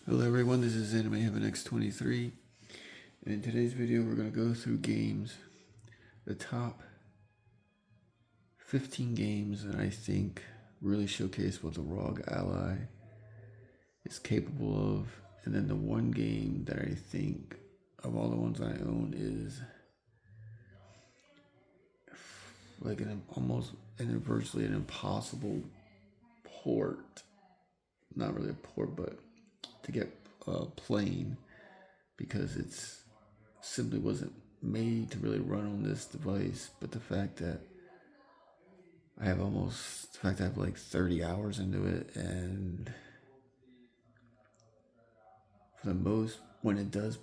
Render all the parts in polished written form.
Hello everyone, this is Anime Heaven X23, and in today's video we're going to go through games, the top 15 games that I think really showcase what the ROG Ally is capable of, and then the one game that I think of all the ones I own is like virtually an impossible port, not really a port, but to get playing, because it's simply wasn't made to really run on this device. But the fact that I have like 30 hours into it, and for the most, granted,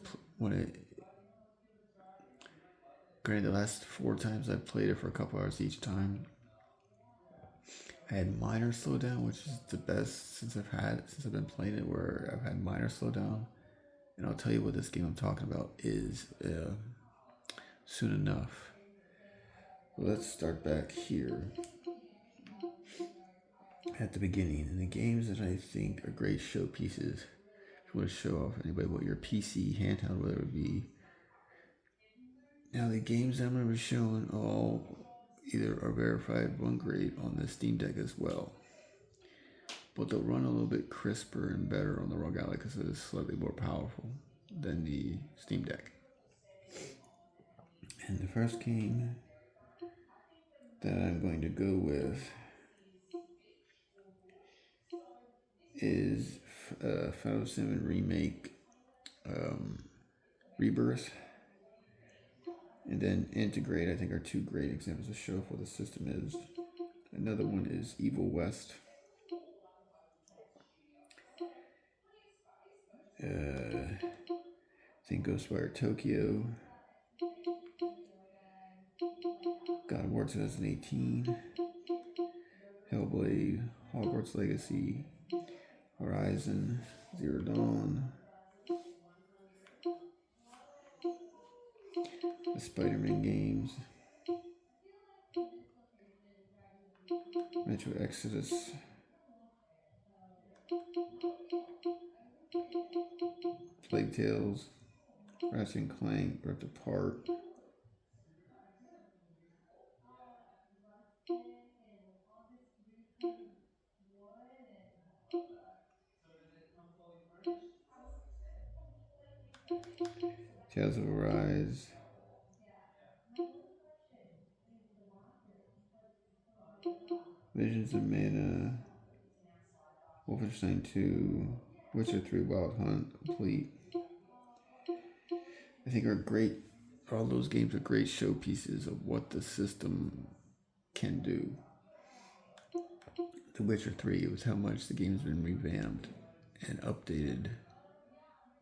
the last 4 times I've played it for a couple hours each time, I had minor slowdown, which is the best since I've been playing it, where I've had minor slowdown. And I'll tell you what this game I'm talking about is soon enough. Let's start back here at the beginning. And the games that I think are great showpieces, if you want to show off anybody what your PC handheld, whether it be. Now the games I'm going to be showing all either are verified run great on the Steam Deck as well, but they'll run a little bit crisper and better on the ROG Ally because it is slightly more powerful than the Steam Deck. And the first game that I'm going to go with is Final 7 Remake Rebirth, and then Integrate, I think, are two great examples to show what the system is. Another one is Evil West. I think Ghostwire Tokyo, God of War 2018, Hellblade, Hogwarts Legacy, Horizon Zero Dawn, the Spider-Man games, Metro Exodus, Plague Tales, Ratchet and Clank, Ripped Apart, Tales of Arise, Visions of Mana, Wolfenstein 2, Witcher 3 Wild Hunt Complete. I think are great. All those games are great showpieces of what the system can do. The Witcher 3 was how much the game's been revamped and updated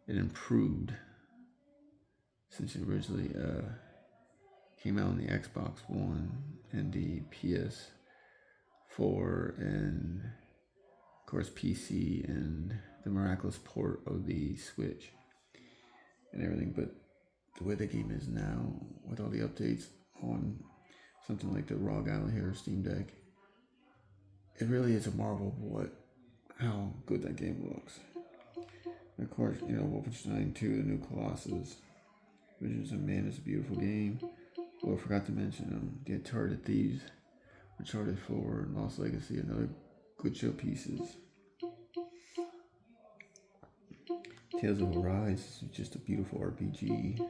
and improved since it originally came out on the Xbox One and the PS4 and of course PC, and the miraculous port of the Switch and everything. But the way the game is now, with all the updates on something like the ROG Ally here, Steam Deck, it really is a marvel of how good that game looks. And of course, Wolfenstein 2, The New Colossus, Visions of Man is a beautiful game. Oh, I forgot to mention the Uncharted Thieves, Uncharted 4, and Lost Legacy, another good showpieces. Tales of Arise is just a beautiful RPG.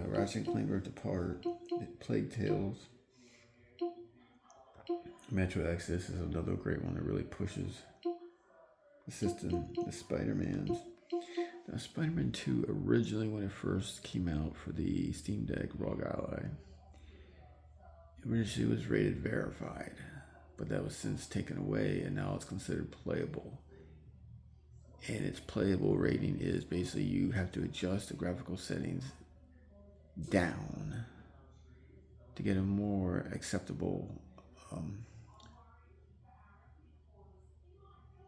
Ratchet and Clank Ripped Apart, Plague Tales, Metro Exodus is another great one that really pushes the system. The Spider-Mans. Now, Spider-Man 2 originally, when it first came out for the Steam Deck ROG Ally, originally was rated verified, but that was since taken away, and now it's considered playable. And its playable rating is basically you have to adjust the graphical settings down to get a more acceptable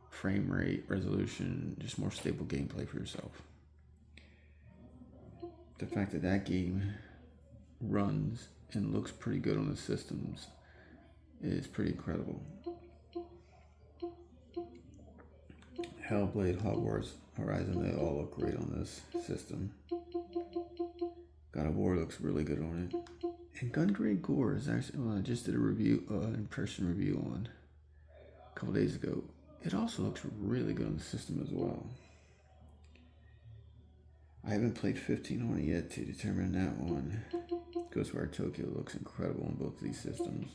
frame rate, resolution, just more stable gameplay for yourself. The fact that game runs and looks pretty good on the systems is pretty incredible. Hellblade, Hogwarts, Horizon, they all look great on this system. God of War looks really good on it. And Gun Grade Gore is actually, I just did a review, impression review on a couple days ago. It also looks really good on the system as well. I haven't played 15 on it yet to determine that one. Ghostwire Tokyo looks incredible on both of these systems.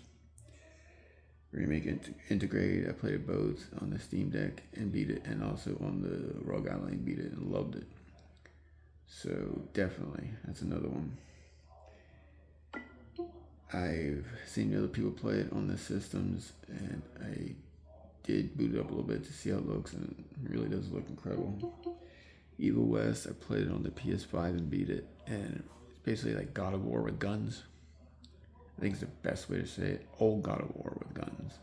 Remake Integrate, I played it both on the Steam Deck and beat it, and also on the Rogue Ally beat it and loved it. So definitely, that's another one. I've seen other people play it on the systems, and I did boot it up a little bit to see how it looks, and it really does look incredible. Evil West, I played it on the PS5 and beat it, and it's basically like God of War with guns. I think it's the best way to say it. Old God of War with guns.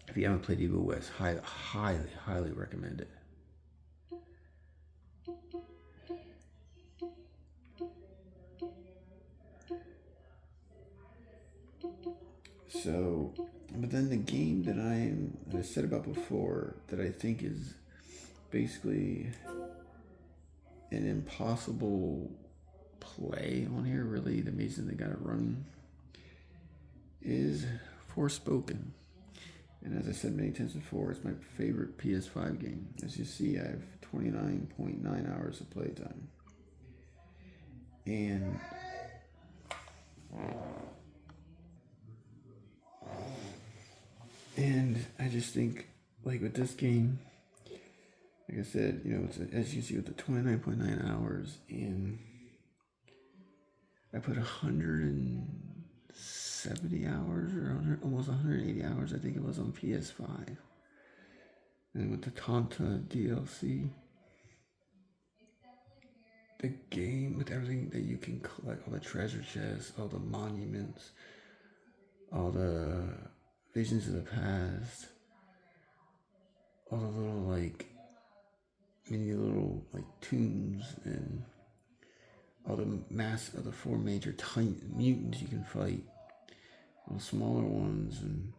If you haven't played Evil West, highly recommend it. So, but then the game that I said about before, that I think is basically an impossible play on here, really, the reason they got it running, is Forspoken. And as I said many times before, it's my favorite PS5 game. As you see, I have 29.9 hours of playtime. And I just think, like with this game, like I said, it's as you see with the 29.9 hours, and I put 170 hours or almost 180 hours, I think it was, on PS5. And with the Tanta DLC, the game, with everything that you can collect, all the treasure chests, all the monuments, all the visions of the past, all the little many little tombs, and all the of the four major mutants you can fight, all the smaller ones, and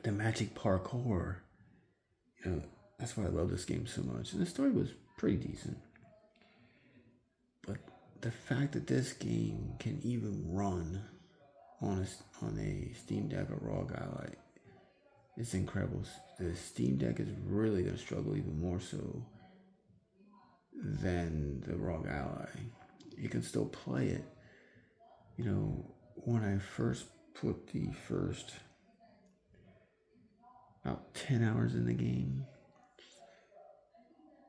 the magic parkour. That's why I love this game so much. And the story was pretty decent. But the fact that this game can even run on a Steam Deck or ROG Ally, it's incredible. The Steam Deck is really going to struggle even more so than the ROG Ally. You can still play it. When I first put the first about 10 hours in the game,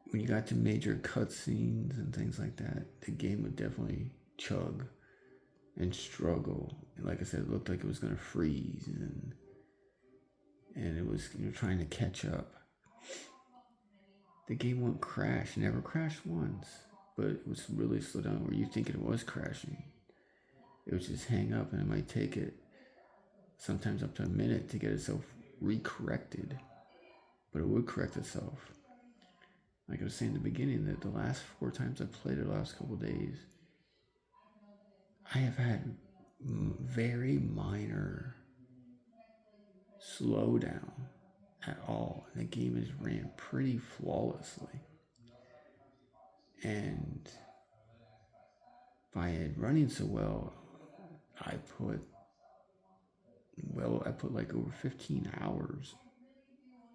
when you got to major cutscenes and things like that, the game would definitely chug and struggle. And like I said, it looked like it was going to freeze, and it was trying to catch up. The game won't crash, never crashed once, but it was really slow down where you think it was crashing. It would just hang up, and it might take it sometimes up to a minute to get itself recorrected, but it would correct itself. Like I was saying in the beginning, that the last 4 times I played it, the last couple days, I have had very minor slowdown at all. And the game has ran pretty flawlessly. And by it running so well, I put like over 15 hours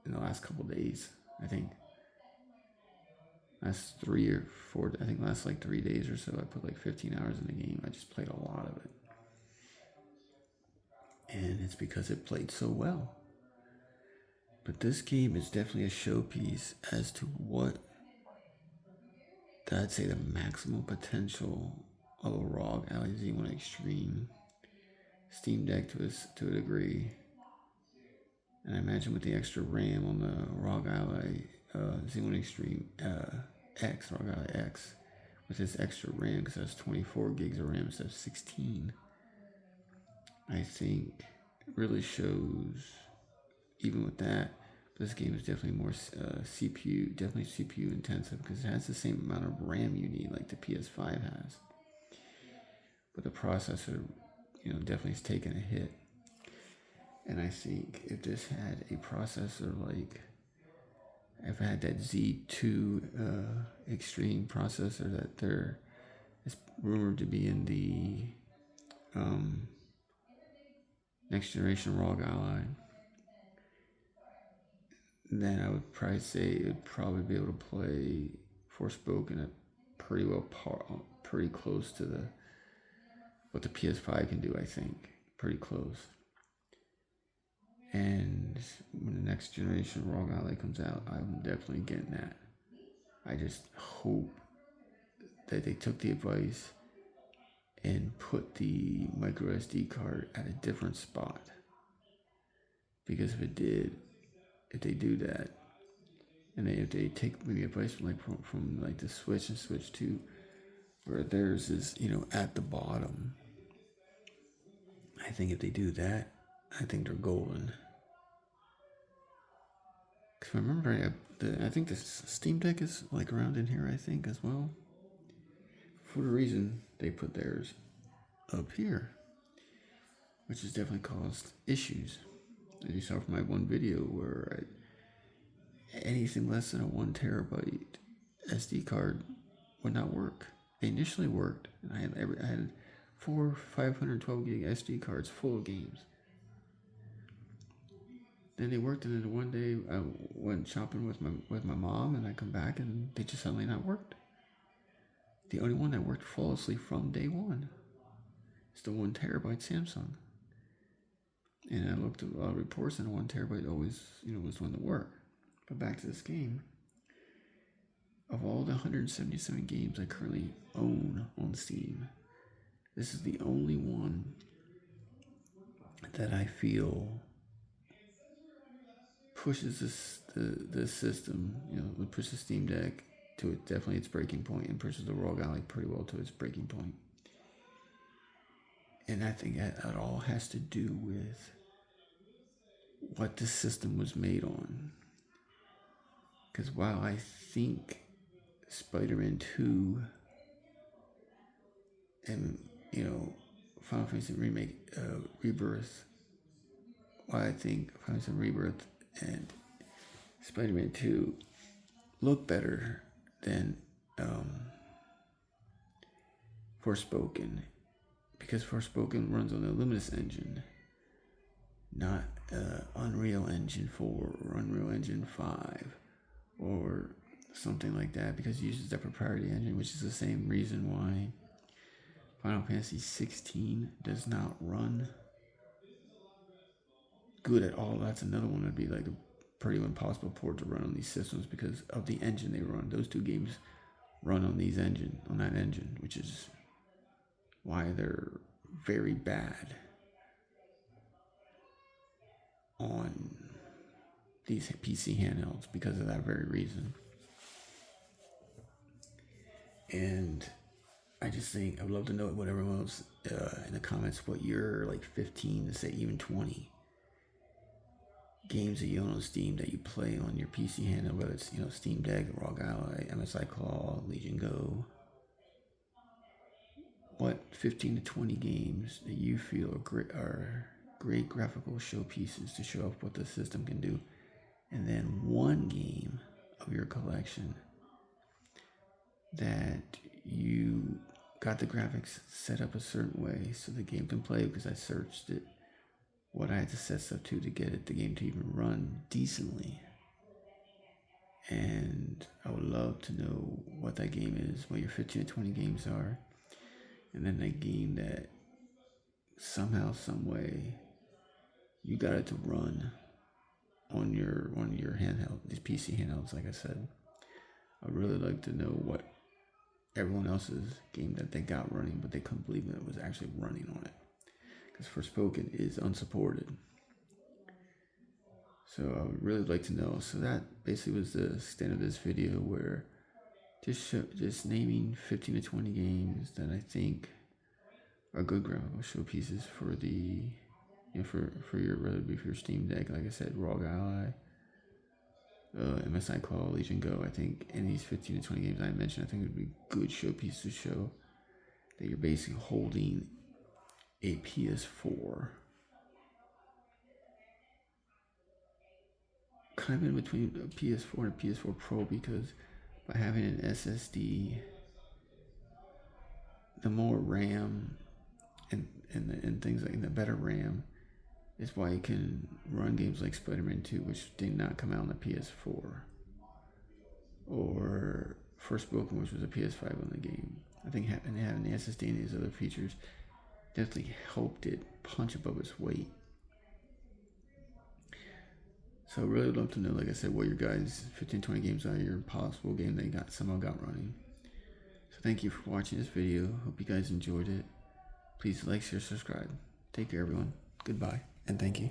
in the last couple days. I think last 3 or 4, last like 3 days or so, I put like 15 hours in the game. I just played a lot of it. And it's because it played so well. But this game is definitely a showpiece as to what I'd say the maximum potential of a ROG Ally Z1 Extreme Steam Deck to a degree. And I imagine with the extra RAM on the ROG Ally Z1 Extreme X, ROG Ally X, with this extra RAM, because that's 24 gigs of RAM instead of 16, I think it really shows, even with that, This game is definitely more CPU intensive because it has the same amount of RAM you need like the PS5 has. But the processor, definitely is taking a hit. And I think if this had a processor like, if it had that Z2 Extreme processor that there is rumored to be in the next generation ROG Ally, then I would probably say it would probably be able to play Forspoken at pretty close to what the PS5 can do. I think pretty close. And when the next generation ROG Ally comes out, I'm definitely getting that. I just hope that they took the advice and put the micro SD card at a different spot. Because if they do that, and if they take maybe advice from like the Switch and Switch 2, where theirs is at the bottom, I think if they do that, I think they're golden. Because remember, I think the Steam Deck is like around in here, I think, as well. For the reason they put theirs up here, which has definitely caused issues. As you saw from my one video where anything less than a 1 terabyte SD card would not work. They initially worked, and I had 4 512 gig SD cards full of games. Then they worked, and then one day I went shopping with my mom, and I come back, and they just suddenly not worked. The only one that worked flawlessly from day one is the 1 terabyte Samsung. And I looked at reports, and 1 terabyte always, was the one to work. But back to this game. Of all the 177 games I currently own on Steam, this is the only one that I feel pushes the system, pushes Steam Deck to definitely its breaking point, and pushes the ROG Ally pretty well to its breaking point. And I think that all has to do with what this system was made on. Because while I think Spider-Man 2 and Final Fantasy Rebirth, while I think Final Fantasy Rebirth and Spider-Man 2 look better than Forspoken, because Forspoken runs on the Luminous engine, not Unreal Engine 4 or Unreal Engine 5 or something like that, because it uses that proprietary engine, which is the same reason why Final Fantasy 16 does not run good at all. That's another one that'd be like a pretty impossible port to run on these systems because of the engine they run. Those two games run on that engine, which is why they're very bad on these PC handhelds, because of that very reason. And I just think I would love to know what everyone else in the comments, what you're like 15 to say even 20 games that you own on Steam that you play on your PC handheld, whether it's Steam Deck, ROG Ally, MSI Claw, Legion Go. What 15 to 20 games that you feel are great graphical showpieces to show off what the system can do, and then one game of your collection that you got the graphics set up a certain way so the game can play, because I searched it, what I had to set stuff to get the game to even run decently. And I would love to know what that game is, what your 15 to 20 games are, and then that game that somehow, some way, you got it to run on your handheld, these PC handhelds. Like I said, I'd really like to know what everyone else's game that they got running, but they couldn't believe that it was actually running on it, because Forspoken is unsupported. So I would really like to know. So that basically was the extent of this video, where just naming 15 to 20 games that I think are good graphical showpieces for the for your Steam Deck. Like I said, ROG Ally, MSI Claw, Legion Go. I think in these 15 to 20 games I mentioned, I think it would be a good showpiece to show that you're basically holding a PS4. Kind of in between a PS4 and a PS4 Pro, because by having an SSD, the more RAM and things like the better RAM is why you can run games like Spider-Man 2, which did not come out on the PS4, or Forspoken, which was a PS5 on the game. I think having the SSD and these other features definitely helped it punch above its weight. So I really would love to know, like I said, what your guys' 15-20 games out of your possible game that somehow got running. So thank you for watching this video. Hope you guys enjoyed it. Please like, share, subscribe. Take care, everyone. Goodbye, and thank you.